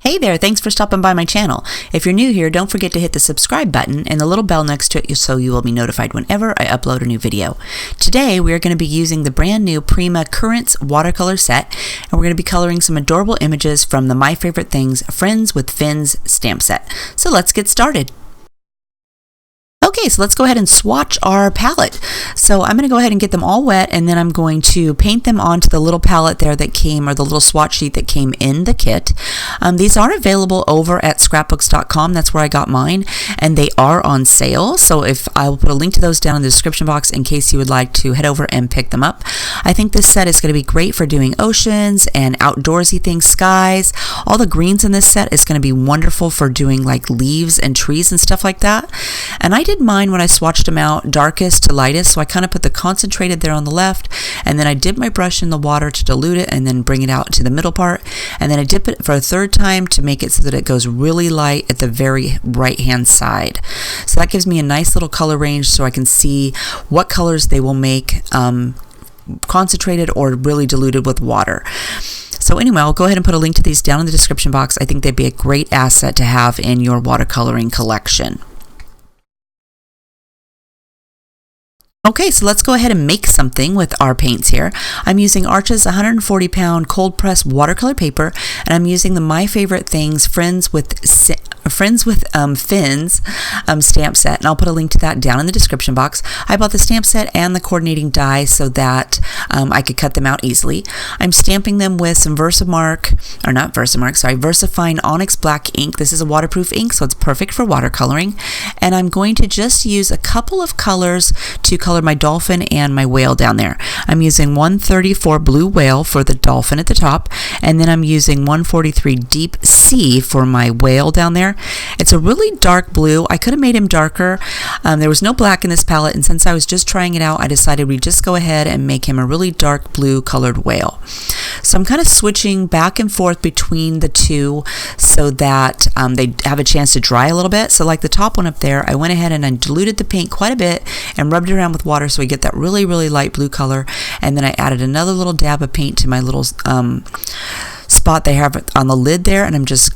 Hey there, thanks for stopping by my channel. If you're new here, don't forget to hit the subscribe button and the little bell next to it so you will be notified whenever I upload a new video. Today, we are going to be using the brand new Prima Current watercolor set, and we're going to be coloring some adorable images from the My Favorite Things Friends with Fins stamp set. So let's get started. Okay, so let's go ahead and swatch our palette. So I'm going to go ahead and get them all wet, and then I'm going to paint them onto the little palette there that came, or the little swatch sheet that came in the kit. These are available over at scrapbooks.com. That's where I got mine, and they are on sale. So I will put a link to those down in the description box in case you would like to head over and pick them up. I think this set is going to be great for doing oceans and outdoorsy things, skies. All the greens in this set is going to be wonderful for doing like leaves and trees and stuff like that. And I did mine when I swatched them out darkest to lightest, so I kind of put the concentrated there on the left, and then I dip my brush in the water to dilute it and then bring it out to the middle part, and then I dip it for a third time to make it so that it goes really light at the very right hand side. So that gives me a nice little color range so I can see what colors they will make concentrated or really diluted with water. So anyway, I'll go ahead and put a link to these down in the description box. I think they'd be a great asset to have in your watercoloring collection. Okay, so let's go ahead and make something with our paints here. I'm using Arches 140-pound cold press watercolor paper, and I'm using the My Favorite Things Friends with Fins stamp set, and I'll put a link to that down in the description box. I bought the stamp set and the coordinating die so that I could cut them out easily. I'm stamping them with some VersaFine Onyx Black ink. This is a waterproof ink, so it's perfect for watercoloring. And I'm going to just use a couple of colors to color my dolphin and my whale down there. I'm using 134 Blue Whale for the dolphin at the top, and then I'm using 143 Deep Sea for my whale down there. It's a really dark blue. I could have made him darker. There was no black in this palette, and since I was just trying it out, I decided we'd just go ahead and make him a really dark blue colored whale. So I'm kind of switching back and forth between the two so that they have a chance to dry a little bit. So like the top one up there, I went ahead and I diluted the paint quite a bit and rubbed it around with water so we get that really, really light blue color. And then I added another little dab of paint to my little spot they have on the lid there, and I'm just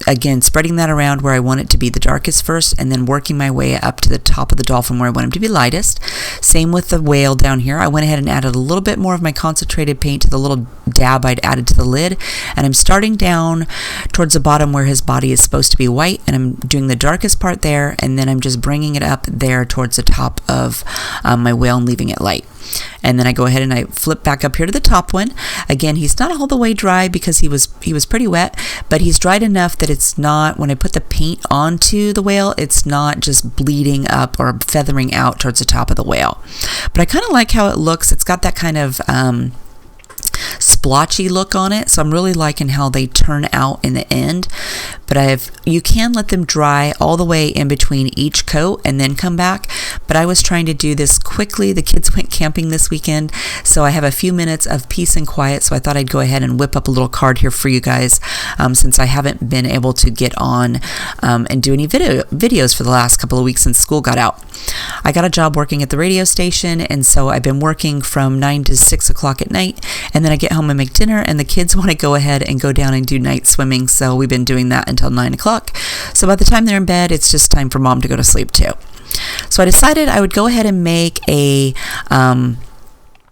again spreading that around where I want it to be the darkest first, and then working my way up to the top of the dolphin where I want him to be lightest. Same with the whale down here. I went ahead and added a little bit more of my concentrated paint to the little dab I'd added to the lid, and I'm starting down towards the bottom where his body is supposed to be white, and I'm doing the darkest part there, and then I'm just bringing it up there towards the top of my whale and leaving it light. And then I go ahead and I flip back up here to the top one. Again, he's not all the way dry because he was pretty wet, but he's dried enough that it's not, when I put the paint onto the whale, it's not just bleeding up or feathering out towards the top of the whale. But I kind of like how it looks. It's got that kind of splotchy look on it, so I'm really liking how they turn out in the end. But you can let them dry all the way in between each coat and then come back, but I was trying to do this quickly. The kids went camping this weekend, so I have a few minutes of peace and quiet, so I thought I'd go ahead and whip up a little card here for you guys, since I haven't been able to get on and do any videos for the last couple of weeks since school got out. I got a job working at the radio station, and so I've been working from 9 to 6 o'clock at night, and then I get home and make dinner, and the kids want to go ahead and go down and do night swimming, so we've been doing that until 9 o'clock. So by the time they're in bed, it's just time for mom to go to sleep too. So I decided I would go ahead and make a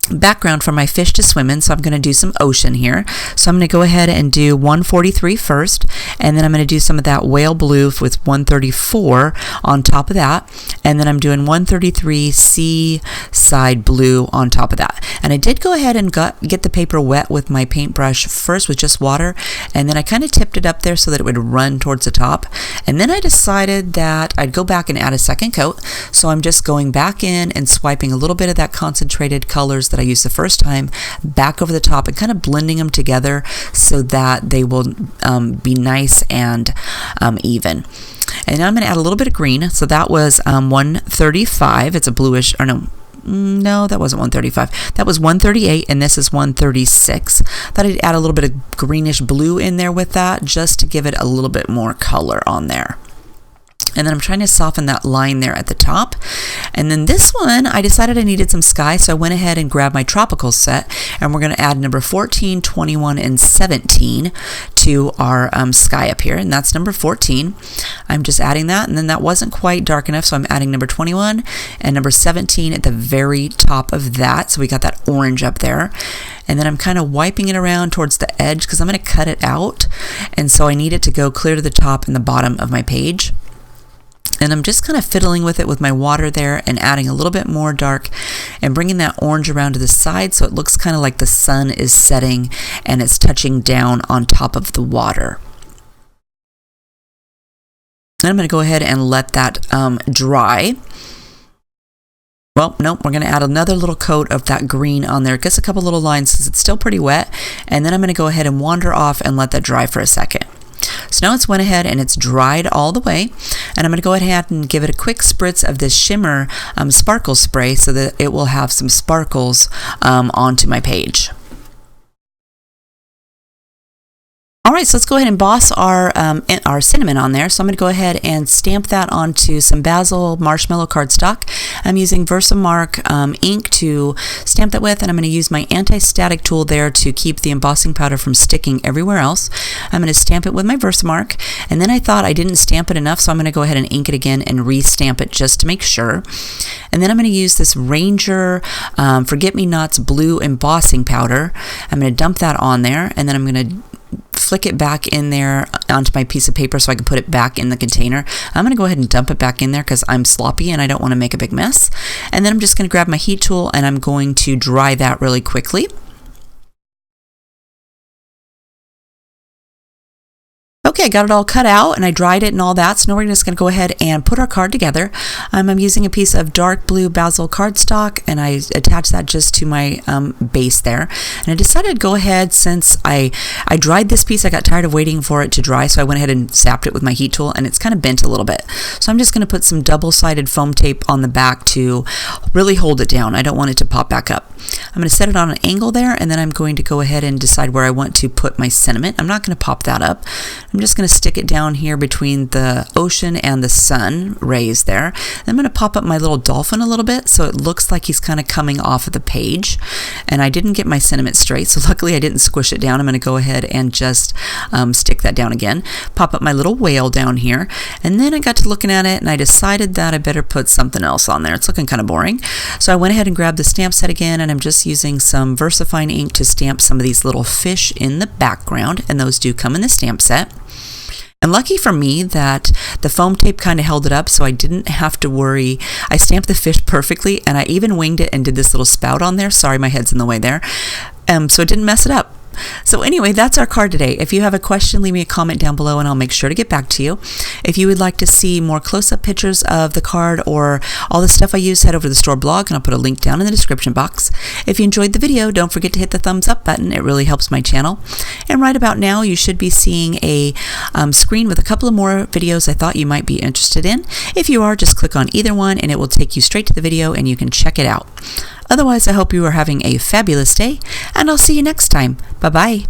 background for my fish to swim in, so I'm going to do some ocean here. So I'm going to go ahead and do 143 first, and then I'm going to do some of that whale blue with 134 on top of that, and then I'm doing 133 seaside blue on top of that. And I did go ahead and get the paper wet with my paintbrush first with just water, and then I kind of tipped it up there so that it would run towards the top, and then I decided that I'd go back and add a second coat. So I'm just going back in and swiping a little bit of that concentrated colors that I used the first time back over the top and kind of blending them together so that they will be nice and even. And now I'm going to add a little bit of green. So that was 135. It's a bluish, or no, that wasn't 135. That was 138, and this is 136. Thought I'd add a little bit of greenish blue in there with that just to give it a little bit more color on there. And then I'm trying to soften that line there at the top. And then this one, I decided I needed some sky, so I went ahead and grabbed my tropical set, and we're going to add number 14, 21, and 17 to our sky up here, and that's number 14. I'm just adding that, and then that wasn't quite dark enough, so I'm adding number 21 and number 17 at the very top of that, so we got that orange up there. And then I'm kind of wiping it around towards the edge because I'm going to cut it out, and so I need it to go clear to the top and the bottom of my page. And I'm just kind of fiddling with it with my water there and adding a little bit more dark and bringing that orange around to the side so it looks kind of like the sun is setting and it's touching down on top of the water. Then I'm going to go ahead and let that dry. Well, nope, we're going to add another little coat of that green on there. Just a couple little lines because it's still pretty wet. And then I'm going to go ahead and wander off and let that dry for a second. So now it's went ahead and it's dried all the way, and I'm going to go ahead and give it a quick spritz of this shimmer sparkle spray so that it will have some sparkles onto my page. Alright, so let's go ahead and emboss our cinnamon on there. So I'm going to go ahead and stamp that onto some basil marshmallow cardstock. I'm using Versamark ink to stamp that with, and I'm going to use my anti-static tool there to keep the embossing powder from sticking everywhere else. I'm going to stamp it with my Versamark, and then I thought I didn't stamp it enough, so I'm going to go ahead and ink it again and re-stamp it just to make sure. And then I'm going to use this Ranger Forget-Me-Nots blue embossing powder. I'm going to dump that on there, and then I'm going to flick it back in there onto my piece of paper so I can put it back in the container. I'm going to go ahead and dump it back in there because I'm sloppy and I don't want to make a big mess. And then I'm just going to grab my heat tool and I'm going to dry that really quickly. Okay, I got it all cut out and I dried it and all that, so now we're just going to go ahead and put our card together. I'm using a piece of dark blue basil cardstock and I attached that just to my base there. And I decided to go ahead, since I dried this piece, I got tired of waiting for it to dry, so I went ahead and sapped it with my heat tool, and it's kind of bent a little bit. So I'm just going to put some double-sided foam tape on the back to really hold it down. I don't want it to pop back up. I'm going to set it on an angle there, and then I'm going to go ahead and decide where I want to put my cinnamon. I'm not going to pop that up. I'm just going to stick it down here between the ocean and the sun rays there. Then I'm going to pop up my little dolphin a little bit so it looks like he's kind of coming off of the page. And I didn't get my cinnamon straight, so luckily I didn't squish it down. I'm going to go ahead and just stick that down again. Pop up my little whale down here. And then I got to looking at it and I decided that I better put something else on there. It's looking kind of boring. So I went ahead and grabbed the stamp set again, and I'm just using some VersaFine ink to stamp some of these little fish in the background, and those do come in the stamp set. And lucky for me that the foam tape kind of held it up, so I didn't have to worry. I stamped the fish perfectly, and I even winged it and did this little spout on there. Sorry, my head's in the way there. So it didn't mess it up. So anyway, that's our card today. If you have a question, leave me a comment down below and I'll make sure to get back to you. If you would like to see more close-up pictures of the card or all the stuff I use, head over to the store blog and I'll put a link down in the description box. If you enjoyed the video, don't forget to hit the thumbs up button. It really helps my channel. And right about now, you should be seeing a screen with a couple of more videos I thought you might be interested in. If you are, just click on either one and it will take you straight to the video and you can check it out. Otherwise, I hope you are having a fabulous day, and I'll see you next time. Bye-bye.